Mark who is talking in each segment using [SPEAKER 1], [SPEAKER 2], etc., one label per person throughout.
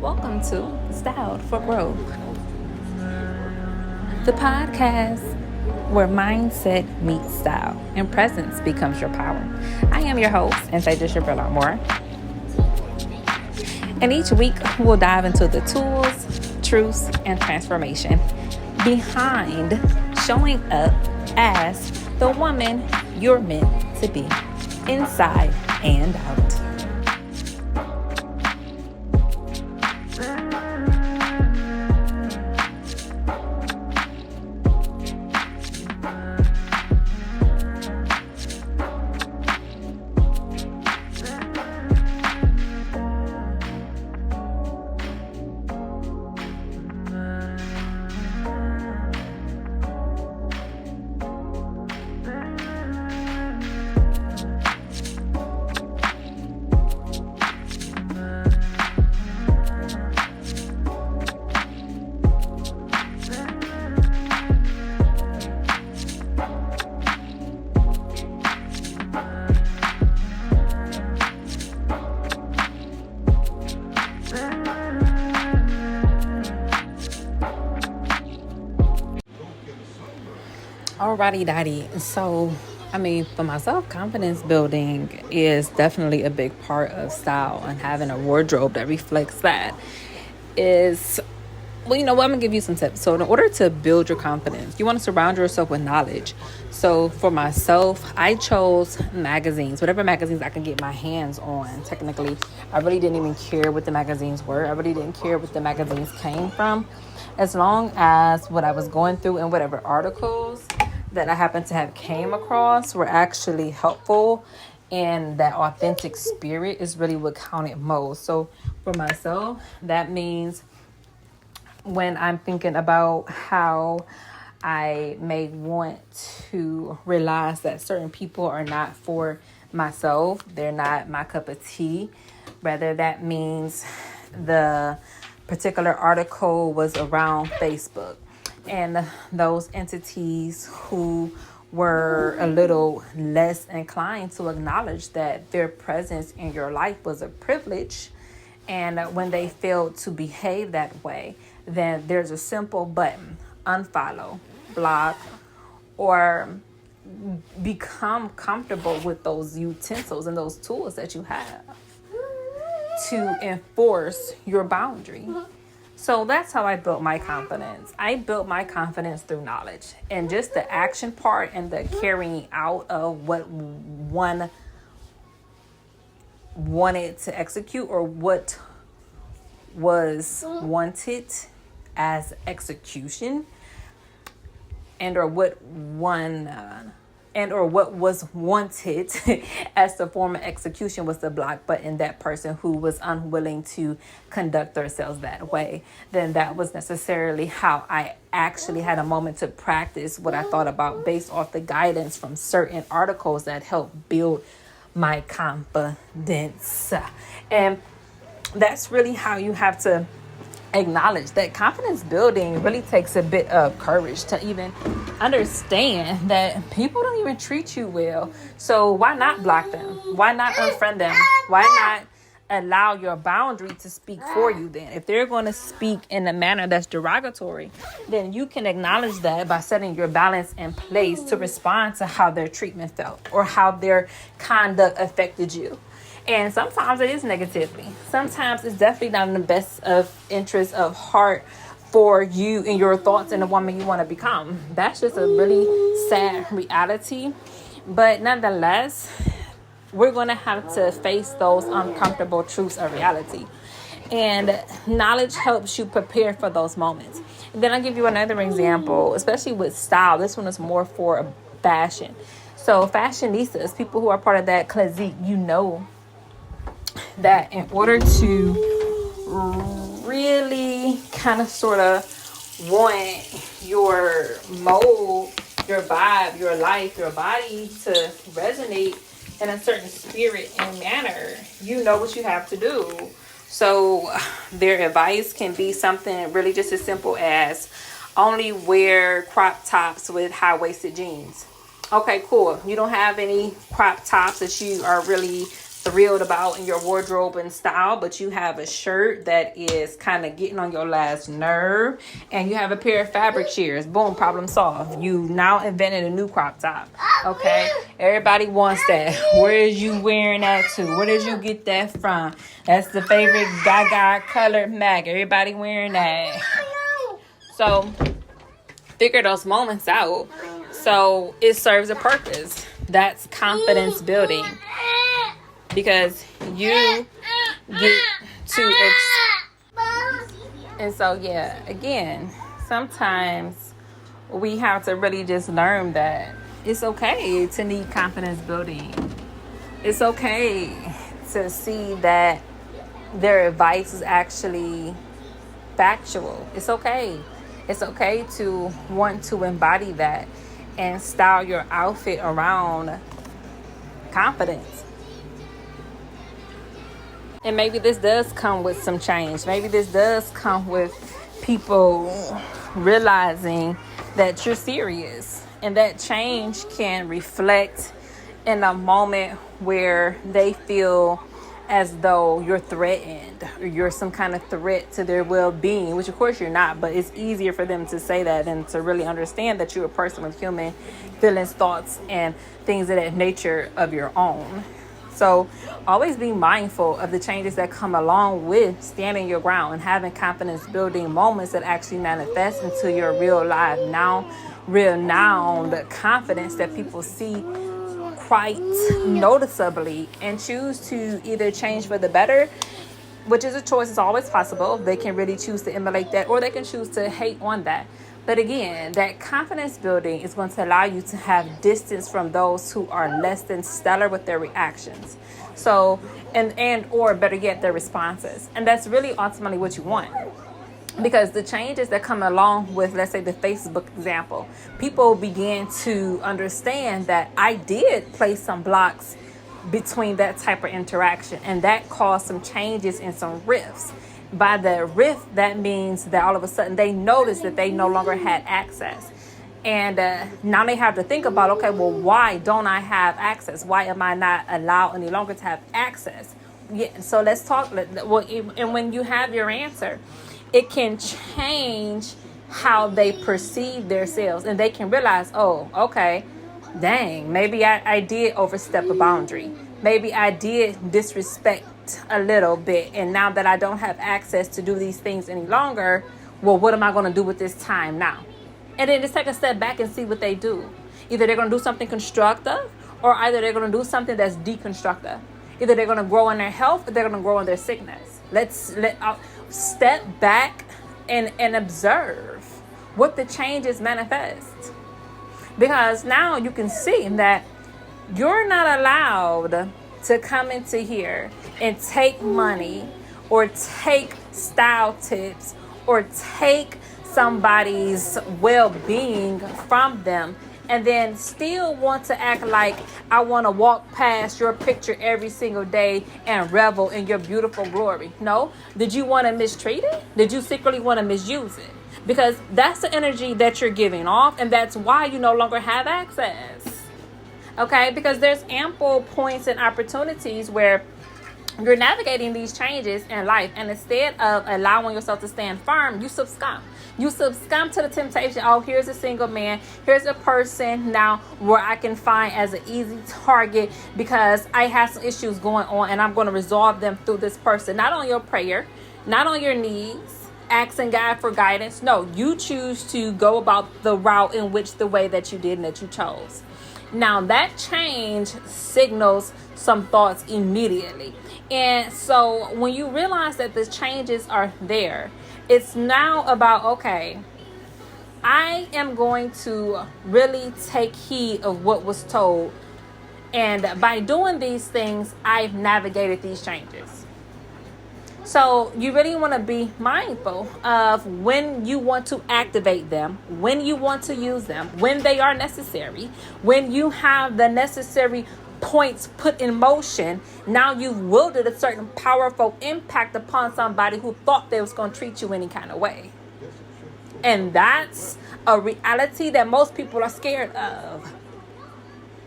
[SPEAKER 1] Welcome to Styled for Growth, the podcast where mindset meets style and presence becomes your power. I am your host, Antasia Shabrilla Moore, and each week we'll dive into the tools, truths, and transformation behind showing up as the woman you're meant to be, inside and out. Alrighty, daddy. So, for myself, confidence building is definitely a big part of style, and having a wardrobe that reflects that is, I'm going to give you some tips. So in order to build your confidence, you want to surround yourself with knowledge. So for myself, I chose magazines, whatever magazines I can get my hands on. Technically, I really didn't even care what the magazines were. I really didn't care what the magazines came from, as long as what I was going through and whatever articles that I happened to have came across were actually helpful, and that authentic spirit is really what counted most. So for myself, that means when I'm thinking about how I may want to realize that certain people are not for myself, they're not my cup of tea. Rather, that means the particular article was around Facebook, and those entities who were a little less inclined to acknowledge that their presence in your life was a privilege. And when they failed to behave that way, then there's a simple button: unfollow, block, or become comfortable with those utensils and those tools that you have to enforce your boundary. So that's how I built my confidence. I built my confidence through knowledge, and just the action part and the carrying out of what one wanted to execute, or what was wanted as execution, and or what was wanted as the form of execution was the block button. That person who was unwilling to conduct themselves that way, then that was necessarily how I actually had a moment to practice what I thought about based off the guidance from certain articles that helped build my confidence. And that's really how you have to acknowledge that confidence building really takes a bit of courage to even understand that people don't even treat you well. So why not block them? Why not unfriend them? Why not allow your boundary to speak for you then? If they're going to speak in a manner that's derogatory, then you can acknowledge that by setting your balance in place to respond to how their treatment felt or how their conduct affected you. And sometimes it is negatively. Sometimes it's definitely not in the best of interest of heart for you and your thoughts and the woman you want to become. That's just a really sad reality. But nonetheless, we're going to have to face those uncomfortable truths of reality. And knowledge helps you prepare for those moments. And then I'll give you another example, especially with style. This one is more for fashion. So fashionistas, people who are part of that clique, that in order to really kind of sort of want your mode, your vibe, your life, your body to resonate in a certain spirit and manner, you know what you have to do. So their advice can be something really just as simple as only wear crop tops with high-waisted jeans. Okay, cool. You don't have any crop tops that you are really thrilled about in your wardrobe and style, but you have a shirt that is kind of getting on your last nerve, and you have a pair of fabric shears. Boom, problem solved. You now invented a new crop top. Okay, everybody wants that. Where is you wearing that to? Where did you get that from? That's the favorite Gaga colored mag. Everybody wearing that. So figure those moments out. So it serves a purpose. That's confidence building, because you get to and so yeah, again, sometimes we have to really just learn that it's okay to need confidence building. It's okay to see that their advice is actually factual. It's okay. It's okay to want to embody that and style your outfit around confidence. And maybe this does come with some change. Maybe this does come with people realizing that you're serious, and that change can reflect in a moment where they feel as though you're threatened or you're some kind of threat to their well-being, which of course you're not, but it's easier for them to say that than to really understand that you're a person with human feelings, thoughts, and things of that nature of your own. So always be mindful of the changes that come along with standing your ground and having confidence building moments that actually manifest into your real life the confidence that people see quite noticeably and choose to either change for the better, which is a choice. It's always possible. They can really choose to emulate that, or they can choose to hate on that. But again, that confidence building is going to allow you to have distance from those who are less than stellar with their reactions. So, and or better yet, their responses. And that's really ultimately what you want. Because the changes that come along with, let's say, the Facebook example, people began to understand that I did place some blocks between that type of interaction, and that caused some changes and some rifts. By the rift, that means that all of a sudden they noticed that they no longer had access. And now they have to think about, okay, well, why don't I have access? Why am I not allowed any longer to have access? Yeah, so let's talk. And when you have your answer, it can change how they perceive themselves, and they can realize, oh, okay, dang, maybe I did overstep a boundary. Maybe I did disrespect a little bit, and now that I don't have access to do these things any longer, well, what am I going to do with this time now? And then just take a step back and see what they do. Either they're going to do something constructive, or either they're going to do something that's deconstructive. Either they're going to grow in their health, or they're going to grow in their sickness. Let's step back and observe what the changes manifest. Because now you can see that you're not allowed to come into here and take money or take style tips or take somebody's well-being from them and then still want to act like I want to walk past your picture every single day and revel in your beautiful glory. No. Did you want to mistreat it? Did you secretly want to misuse it? Because that's the energy that you're giving off, and that's why you no longer have access. Okay? Because there's ample points and opportunities where you're navigating these changes in life, and instead of allowing yourself to stand firm, you succumb. You succumb to the temptation. Oh, here's a single man. Here's a person now where I can find as an easy target because I have some issues going on, and I'm going to resolve them through this person. Not on your prayer, not on your knees, asking God for guidance. No, you choose to go about the route in which the way that you did and that you chose. Now that change signals some thoughts immediately. And so when you realize that the changes are there, it's now about, okay, I am going to really take heed of what was told. And by doing these things, I've navigated these changes. So you really want to be mindful of when you want to activate them, when you want to use them, when they are necessary, when you have the necessary points put in motion. Now you've wielded a certain powerful impact upon somebody who thought they was going to treat you any kind of way. And that's a reality that most people are scared of.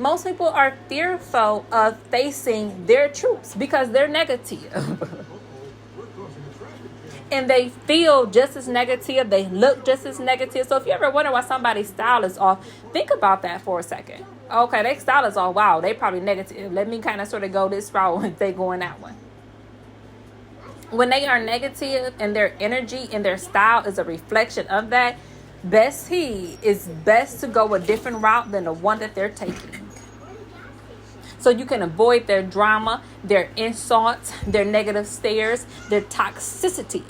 [SPEAKER 1] Most people are fearful of facing their truths because they're negative. And they feel just as negative. They look just as negative. So if you ever wonder why somebody's style is off, think about that for a second. Okay, their style is all, wow, they probably negative. Let me kind of sort of go this route if they going that one. When they are negative and their energy and their style is a reflection of that, it's best to go a different route than the one that they're taking. So you can avoid their drama, their insults, their negative stares, their toxicity,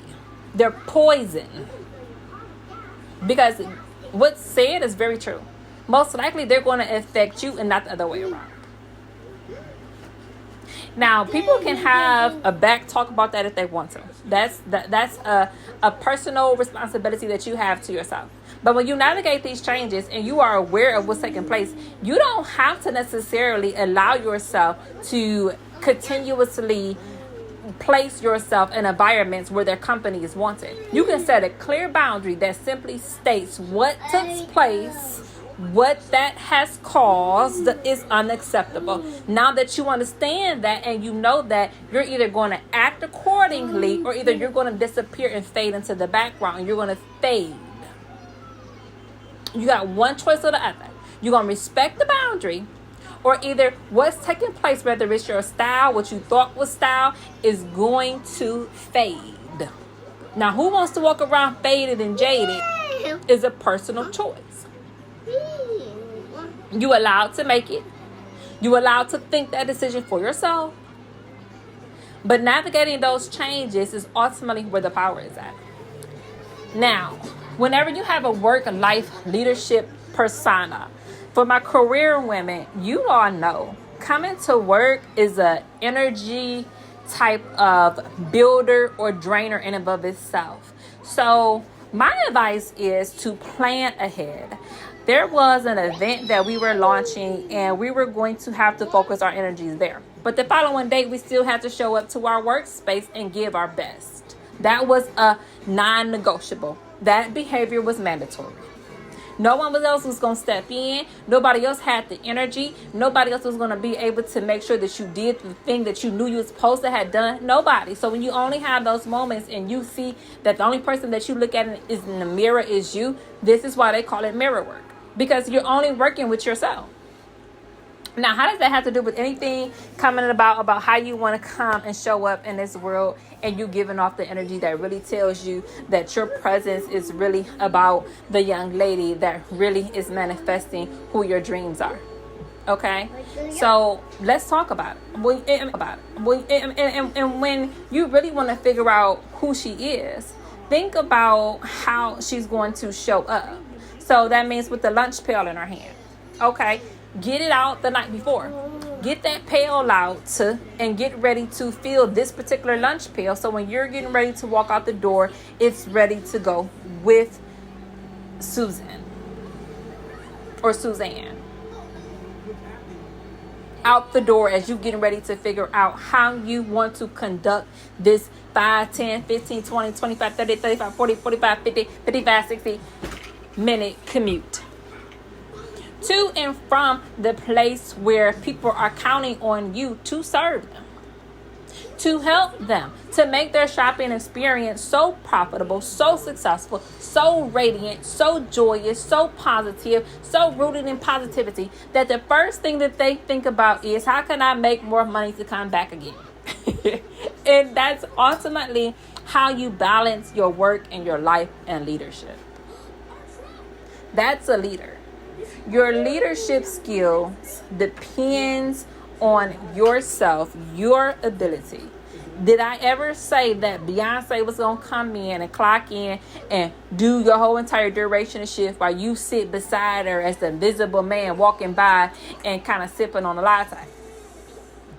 [SPEAKER 1] their poison. Because what's said is very true. Most likely they're going to affect you and not the other way around. Now, people can have a back talk about that if they want to. That's a personal responsibility that you have to yourself. But when you navigate these changes and you are aware of what's taking place, you don't have to necessarily allow yourself to continuously place yourself in environments where their company is wanted. You can set a clear boundary that simply states what took place, what that has caused is unacceptable. Now that you understand that and you know that, you're either going to act accordingly or either you're going to disappear and fade into the background and you're going to fade. You got one choice or the other. You're going to respect the boundary, or either what's taking place, whether it's your style, what you thought was style, is going to fade. Now, who wants to walk around faded and jaded is a personal choice. You allowed to make it. You allowed to think that decision for yourself. But navigating those changes is ultimately where the power is at. Now, whenever you have a work-life leadership persona, for my career women, you all know coming to work is a energy type of builder or drainer in and of itself. So my advice is to plan ahead. There was an event that we were launching and we were going to have to focus our energies there. But the following day, we still had to show up to our workspace and give our best. That was a non-negotiable. That behavior was mandatory. No one else was going to step in. Nobody else had the energy. Nobody else was going to be able to make sure that you did the thing that you knew you were supposed to have done. Nobody. So when you only have those moments and you see that the only person that you look at is in the mirror is you, this is why they call it mirror work. Because you're only working with yourself. Now, how does that have to do with anything coming about how you want to come and show up in this world and you giving off the energy that really tells you that your presence is really about the young lady that really is manifesting who your dreams are? Okay, so let's talk about it. And when you really want to figure out who she is, think about how she's going to show up. So that means with the lunch pail in her hand. Okay. Get it out the night before. Get that pail out and get ready to fill this particular lunch pail. So when you're getting ready to walk out the door, it's ready to go with Susan or Suzanne. Out the door as you getting ready to figure out how you want to conduct this 5, 10, 15, 20, 25, 30, 35, 40, 45, 50, 55, 60 minute commute. To and from the place where people are counting on you to serve them, to help them, to make their shopping experience so profitable, so successful, so radiant, so joyous, so positive, so rooted in positivity, that the first thing that they think about is, how can I make more money to come back again? And that's ultimately how you balance your work and your life and leadership. That's a leader. Your leadership skills depends on yourself, your ability. Did I ever say that Beyonce was going to come in and clock in and do your whole entire duration of shift while you sit beside her as the invisible man walking by and kind of sipping on a latte?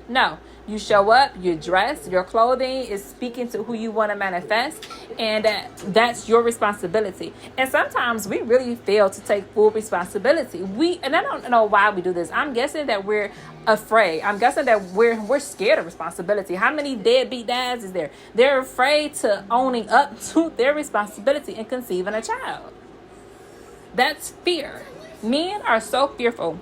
[SPEAKER 1] No. You show up, you dress, your clothing is speaking to who you want to manifest, and that's your responsibility. And sometimes we really fail to take full responsibility. And I don't know why we do this. I'm guessing that we're afraid. I'm guessing that we're scared of responsibility. How many deadbeat dads is there? They're afraid to owning up to their responsibility and conceiving a child. That's fear. Men are so fearful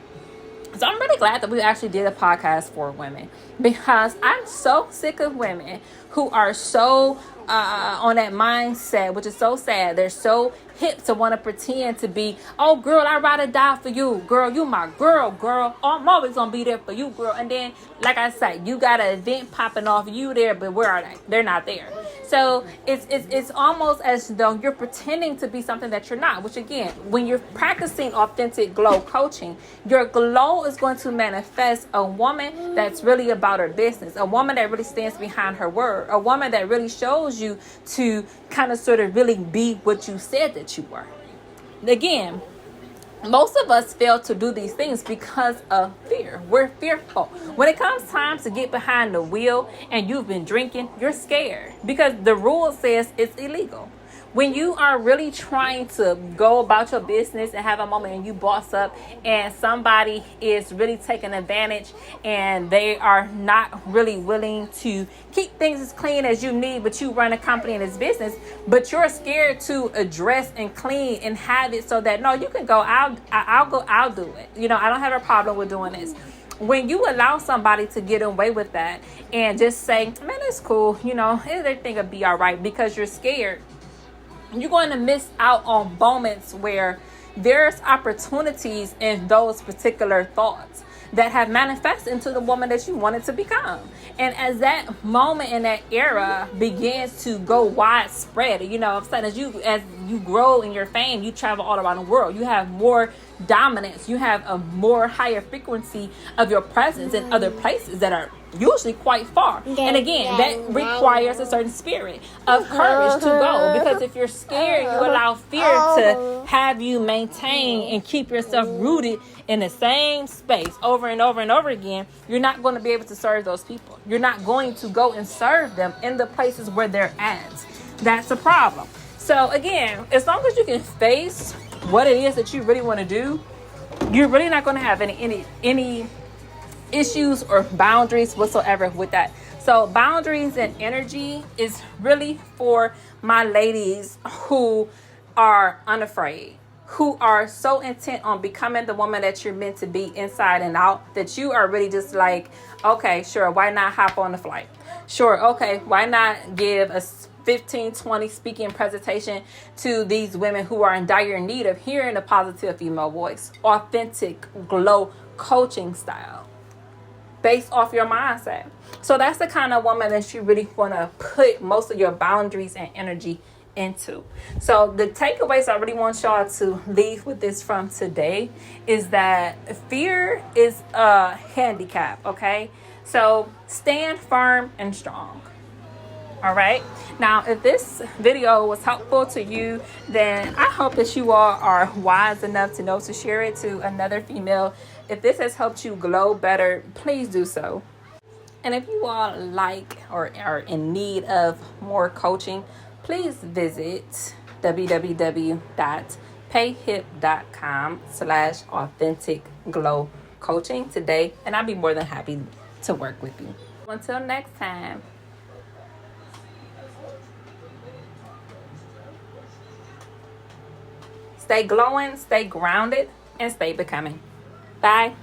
[SPEAKER 1] So I'm really glad that we actually did a podcast for women, because I'm so sick of women who are so on that mindset, which is so sad. They're so hip to want to pretend to be, oh girl, I'd rather die for you, girl, you my girl, oh, I'm always gonna be there for you, girl. And then, like I said, you got an event popping off, you there, but where are they? They're not there. So it's almost as though you're pretending to be something that you're not, which again, when you're practicing authentic glow coaching, your glow is going to manifest a woman that's really about her business, a woman that really stands behind her word, a woman that really shows you to kind of sort of really be what you said that you were. Again, most of us fail to do these things because of fear. We're fearful. When it comes time to get behind the wheel and you've been drinking, you're scared because the rule says it's illegal. When you are really trying to go about your business and have a moment and you boss up and somebody is really taking advantage and they are not really willing to keep things as clean as you need, but you run a company and this business, but you're scared to address and clean and have it so that, no, you can go, I'll do it. You know, I don't have a problem with doing this. When you allow somebody to get away with that and just say, man, it's cool, you know, everything will be all right, because you're scared, you're going to miss out on moments where there's opportunities in those particular thoughts that have manifested into the woman that you wanted to become. And as that moment in that era begins to go widespread, you know, I'm saying, as you grow in your fame, you travel all around the world, you have more dominance, you have a more higher frequency of your presence in other places that are usually quite far. And again, that requires a certain spirit of courage to go, because if you're scared, you allow fear to have you maintain and keep yourself rooted in the same space over and over and over again. You're not going to be able to serve those people. You're not going to go and serve them in the places where they're at. That's a problem. So again, as long as you can face what it is that you really want to do, you're really not going to have any issues or boundaries whatsoever with that. So boundaries and energy is really for my ladies who are unafraid, who are so intent on becoming the woman that you're meant to be inside and out, that you are really just like, okay, sure, why not hop on the flight? Sure, okay, why not give a 15-20 speaking presentation to these women who are in dire need of hearing a positive female voice, authentic glow coaching style, based off your mindset. So that's the kind of woman that you really want to put most of your boundaries and energy into. So the takeaways I really want y'all to leave with this from today is that fear is a handicap, okay? So stand firm and strong. All right. Now, if this video was helpful to you, then I hope that you all are wise enough to know to share it to another female. If this has helped you glow better, please do so. And if you all like or are in need of more coaching, please visit www.payhip.com/authentic-glow-coaching today, and I'll be more than happy to work with you. Until next time. Stay glowing, stay grounded, and stay becoming. Bye.